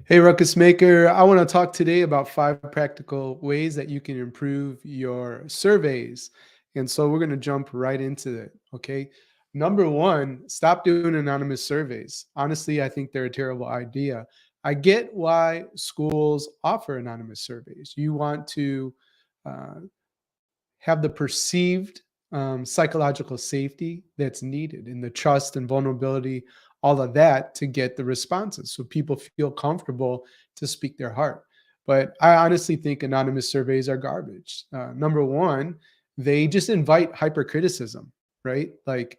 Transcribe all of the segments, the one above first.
Hey, Ruckus Maker. I want to talk today about 5 practical ways that you can improve your surveys. And so we're going to jump right into it. Okay. Number one, stop doing anonymous surveys. Honestly, I think they're a terrible idea. I get why schools offer anonymous surveys. You want to uh, have the perceived psychological safety that's needed and the trust and vulnerability, all of that to get the responses. So people feel comfortable to speak their heart. But I honestly think anonymous surveys are garbage. Number one, they just invite hypercriticism, right? Like,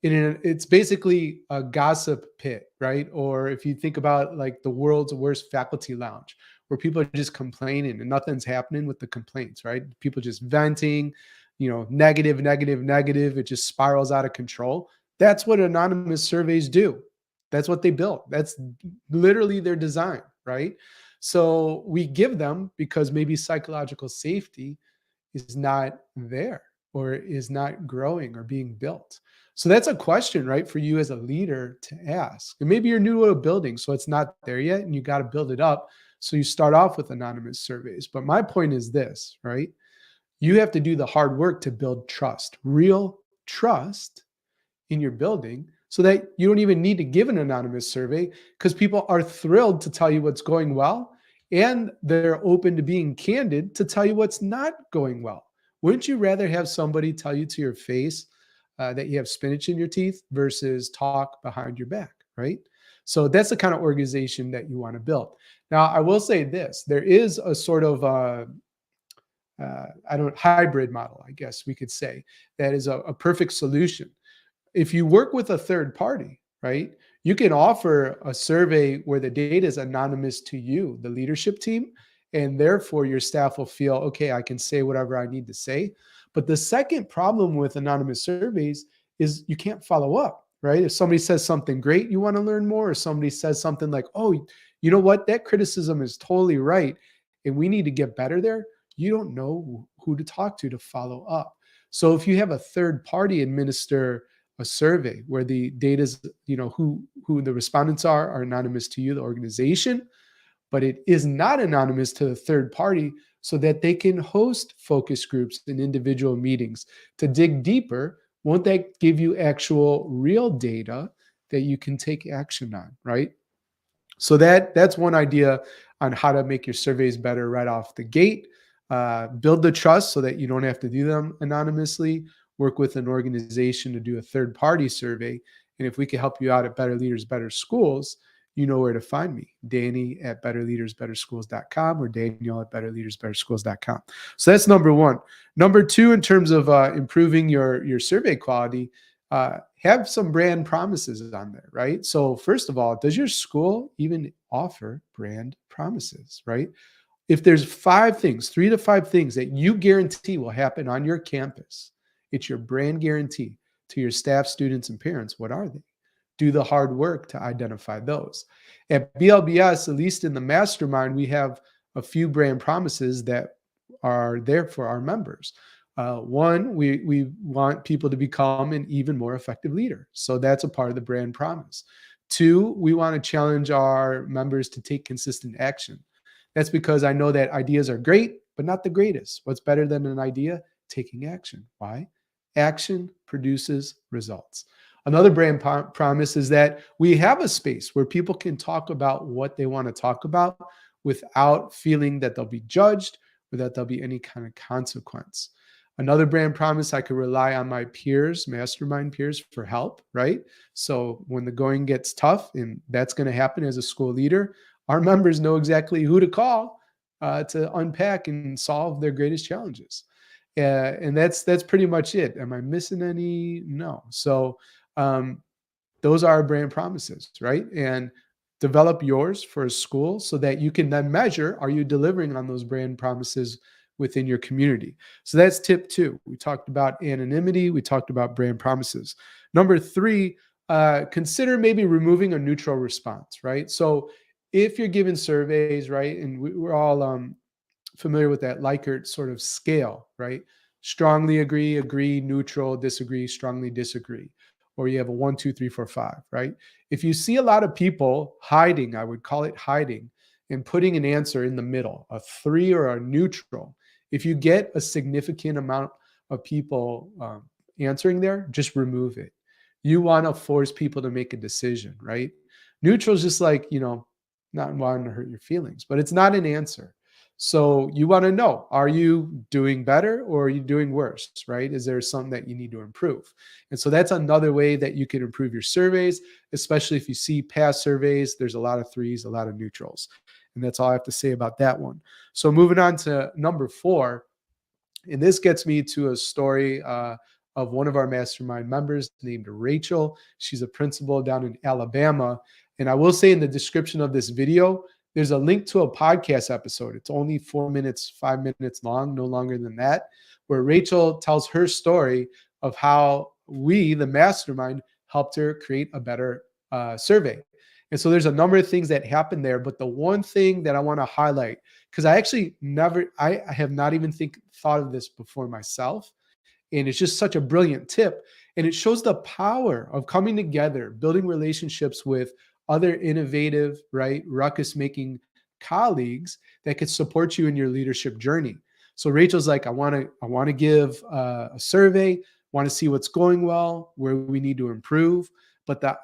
it's basically a gossip pit, right? Or if you think about like the world's worst faculty lounge, where people are just complaining and nothing's happening with the complaints, right? People just venting, negative, negative, negative. It just spirals out of control. That's what anonymous surveys do. That's what they built. That's literally their design, right? So we give them because maybe psychological safety is not there or is not growing or being built. So that's a question, right, for you as a leader to ask. And maybe you're new to a building, so it's not there yet, and you got to build it up. So you start off with anonymous surveys. But my point is this, right? You have to do the hard work to build trust, real trust in your building, so that you don't even need to give an anonymous survey because people are thrilled to tell you what's going well and they're open to being candid to tell you what's not going well. Wouldn't you rather have somebody tell you to your face that you have spinach in your teeth versus talk behind your back, right? So that's the kind of organization that you want to build. Now, I will say this: there is a sort of I don't hybrid model, I guess we could say, that is a perfect solution. If you work with a third party, right, you can offer a survey where the data is anonymous to you, the leadership team, and therefore your staff will feel, okay, I can say whatever I need to say. But the second problem with anonymous surveys is you can't follow up, right? If somebody says something great, you want to learn more, or somebody says something like, oh, you know what, that criticism is totally right, and we need to get better there, you don't know who to talk to follow up. So if you have a third party administer a survey where the data is, who the respondents are anonymous to you, the organization, but it is not anonymous to the third party, so that they can host focus groups and individual meetings to dig deeper. Won't that give you actual real data that you can take action on, right? So that's one idea on how to make your surveys better right off the gate. Build the trust so that you don't have to do them anonymously. Work with an organization to do a third party survey. And if we can help you out at Better Leaders, Better Schools, you know where to find me. Danny at betterleadersbetterschools.com or Daniel at betterleadersbetterschools.com. So that's number one. Number two, in terms of improving your survey quality, have some brand promises on there, right? So first of all, does your school even offer brand promises, right? If there's 5 things, 3 to 5 things that you guarantee will happen on your campus, it's your brand guarantee to your staff, students, and parents. What are they? Do the hard work to identify those. At BLBS, at least in the mastermind, we have a few brand promises that are there for our members. One, we want people to become an even more effective leader. So that's a part of the brand promise. Two, we want to challenge our members to take consistent action. That's because I know that ideas are great, but not the greatest. What's better than an idea? Taking action. Why? Action produces results. Another brand promise is that we have a space where people can talk about what they want to talk about without feeling that they'll be judged or that there'll be any kind of consequence. Another brand promise, I could rely on my peers, mastermind peers, for help, right? So when the going gets tough, and that's going to happen as a school leader, our members know exactly who to call to unpack and solve their greatest challenges. And that's pretty much it. Am I missing any? No. So um, those are our brand promises, right? And develop yours for a school so that you can then measure, are you delivering on those brand promises within your community? So that's tip 2. We talked about anonymity. We talked about brand promises. Number 3, consider maybe removing a neutral response, right? So if you're given surveys, right, and we're all familiar with that Likert sort of scale, right? Strongly agree, agree, neutral, disagree, strongly disagree. or you have a 1, 2, 3, 4, 5, right? If you see a lot of people hiding, I would call it hiding, and putting an answer in the middle, a 3 or a neutral, if you get a significant amount of people answering there, just remove it. You want to force people to make a decision, right? Neutral is just like, not wanting to hurt your feelings, but it's not an answer. So you want to know, are you doing better or are you doing worse, right? Is there something that you need to improve? And so that's another way that you can improve your surveys, especially if you see past surveys, there's a lot of 3s, a lot of neutrals. And that's all I have to say about that one. So moving on to number 4, and this gets me to a story of one of our mastermind members named Rachel. She's a principal down in Alabama. And I will say in the description of this video, there's a link to a podcast episode. It's only 4 minutes, 5 minutes long, no longer than that, where Rachel tells her story of how we, the mastermind, helped her create a better survey. And so there's a number of things that happen there. But the one thing that I want to highlight, because I have not even thought of this before myself. And it's just such a brilliant tip. And it shows the power of coming together, building relationships with other innovative, right, ruckus making colleagues that could support you in your leadership journey. So Rachel's like, I want to give a survey, want to see what's going well, where we need to improve. But the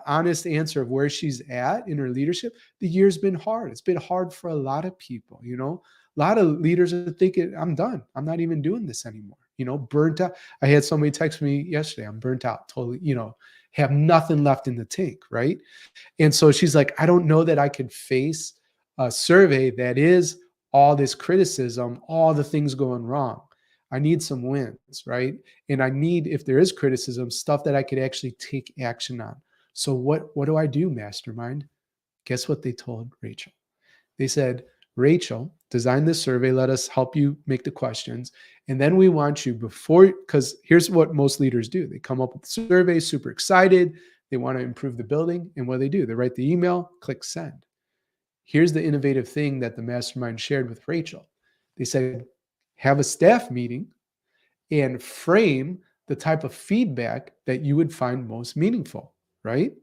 honest answer of where she's at in her leadership, the year's been hard. It's been hard for a lot of people, A lot of leaders are thinking, I'm done. I'm not even doing this anymore. Burnt out. I had somebody text me yesterday, I'm burnt out, totally, have nothing left in the tank, right? And so she's like, I don't know that I could face a survey that is all this criticism, all the things going wrong. I need some wins, right? And I need, if there is criticism, stuff that I could actually take action on. So what do I do, mastermind? Guess what they told Rachel? They said, Rachel, design this survey. Let us help you make the questions. And then we want you because here's what most leaders do. They come up with the survey, super excited. They want to improve the building. And what do? They write the email, click send. Here's the innovative thing that the mastermind shared with Rachel. They said, have a staff meeting and frame the type of feedback that you would find most meaningful, right?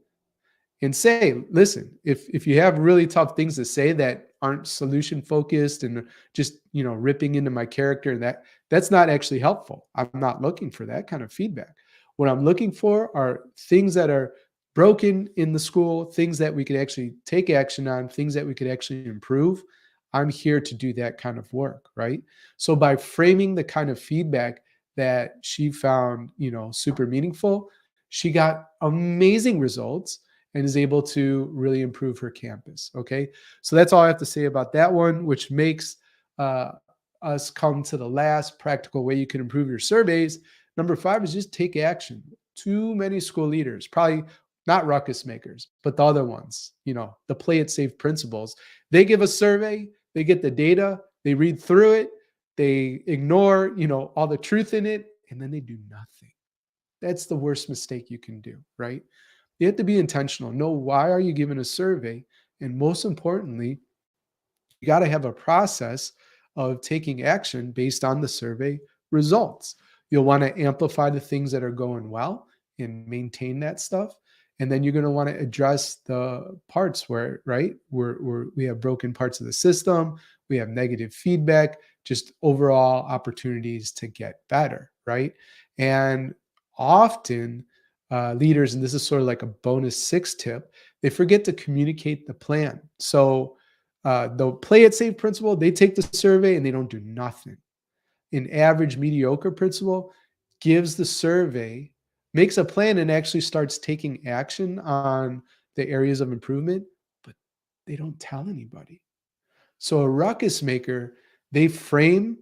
And say, listen, if you have really tough things to say that aren't solution focused and just, ripping into my character, and that's not actually helpful. I'm not looking for that kind of feedback. What I'm looking for are things that are broken in the school, things that we could actually take action on, things that we could actually improve. I'm here to do that kind of work, right? So by framing the kind of feedback that she found, super meaningful, she got amazing results and is able to really improve her campus. Okay. So that's all I have to say about that one, which makes us come to the last practical way you can improve your surveys. Number 5 is just take action. Too many school leaders, probably not ruckus makers, but the other ones, the play it safe principles. They give a survey, they get the data, they read through it, they ignore, all the truth in it, and then they do nothing. That's the worst mistake you can do, right? You have to be intentional. Know, why are you giving a survey? And most importantly, you got to have a process of taking action based on the survey results. You'll want to amplify the things that are going well and maintain that stuff. And then you're going to want to address the parts where, right, we have broken parts of the system, we have negative feedback, just overall opportunities to get better, right? And often leaders, and this is sort of like a bonus 6 tip, they forget to communicate the plan. So the play it safe principle, they take the survey and they don't do nothing. An average mediocre principal gives the survey, makes a plan, and actually starts taking action on the areas of improvement, but they don't tell anybody. So a ruckus maker, they frame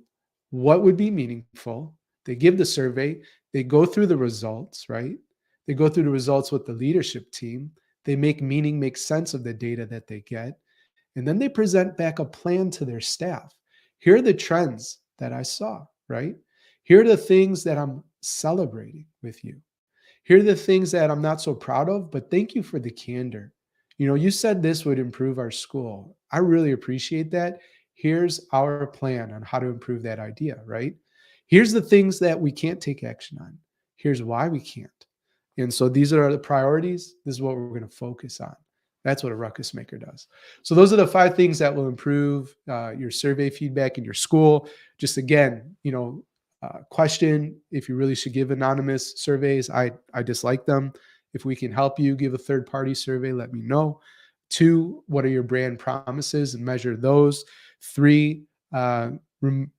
what would be meaningful. They give the survey, they go through the results, right? They go through the results with the leadership team. They make sense of the data that they get. And then they present back a plan to their staff. Here are the trends that I saw, right? Here are the things that I'm celebrating with you. Here are the things that I'm not so proud of, but thank you for the candor. You said this would improve our school. I really appreciate that. Here's our plan on how to improve that idea, right? Here's the things that we can't take action on. Here's why we can't. And so these are the priorities. This is what we're going to focus on. That's what a ruckus maker does. So those are the 5 things that will improve your survey feedback in your school. Just again, question if you really should give anonymous surveys. I dislike them. If we can help you give a third-party survey, let me know. 2, what are your brand promises and measure those. 3,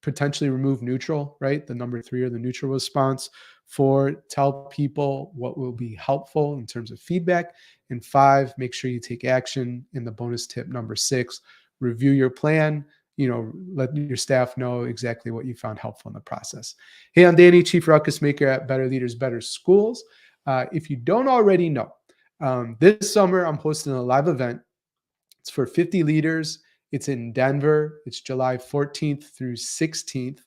potentially remove neutral, right? The number 3 or the neutral response. 4, tell people what will be helpful in terms of feedback. And 5, make sure you take action. In the bonus tip number 6, review your plan. Let your staff know exactly what you found helpful in the process. Hey, I'm Danny, Chief Ruckus Maker at Better Leaders, Better Schools. If you don't already know, this summer I'm hosting a live event. It's for 50 leaders. It's in Denver. It's July 14th through 16th.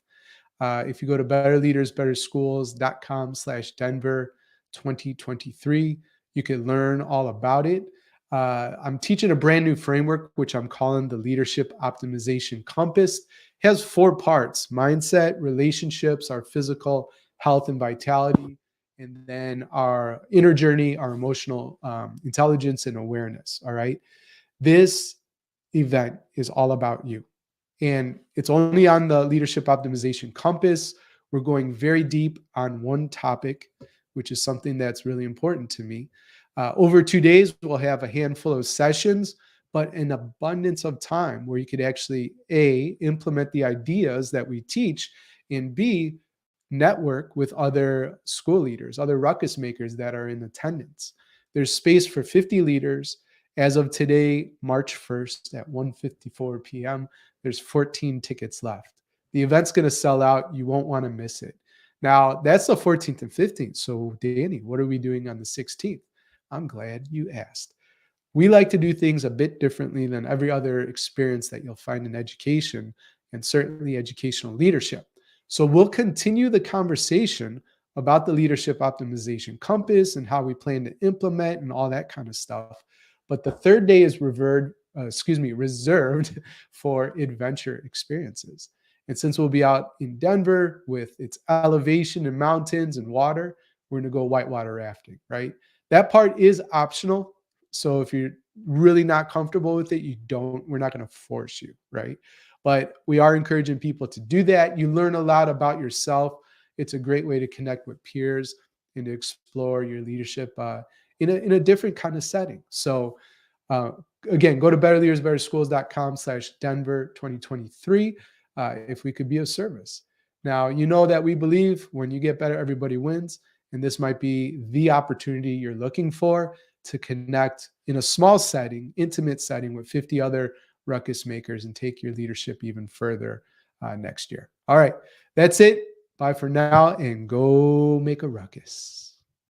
If you go to betterleadersbetterschools.com/Denver 2023, you can learn all about it. I'm teaching a brand new framework, which I'm calling the Leadership Optimization Compass. It has 4 parts: mindset, relationships, our physical health and vitality, and then our inner journey, our emotional intelligence and awareness. All right. This event is all about you. And it's only on the Leadership Optimization Compass. We're going very deep on one topic, which is something that's really important to me. Over 2 days, we'll have a handful of sessions, but an abundance of time where you could actually, A, implement the ideas that we teach, and B, network with other school leaders, other ruckus makers that are in attendance. There's space for 50 leaders. As of today, March 1st at 1:54 p.m., there's 14 tickets left. The event's going to sell out. You won't want to miss it. Now, that's the 14th and 15th. So, Danny, what are we doing on the 16th? I'm glad you asked. We like to do things a bit differently than every other experience that you'll find in education, and certainly educational leadership. So we'll continue the conversation about the Leadership Optimization Compass and how we plan to implement and all that kind of stuff. But the third day is reserved for adventure experiences. And since we'll be out in Denver with its elevation and mountains and water, we're going to go whitewater rafting, right? That part is optional. So if you're really not comfortable with it, we're not going to force you, right? But we are encouraging people to do that. You learn a lot about yourself. It's a great way to connect with peers and to explore your leadership in a different kind of setting. So uh, again, go to betterleadersbetterschools.com/Denver 2023 if we could be of service. Now, you know that we believe when you get better, everybody wins. And this might be the opportunity you're looking for to connect in a small setting, intimate setting with 50 other ruckus makers and take your leadership even further next year. All right, that's it. Bye for now and go make a ruckus.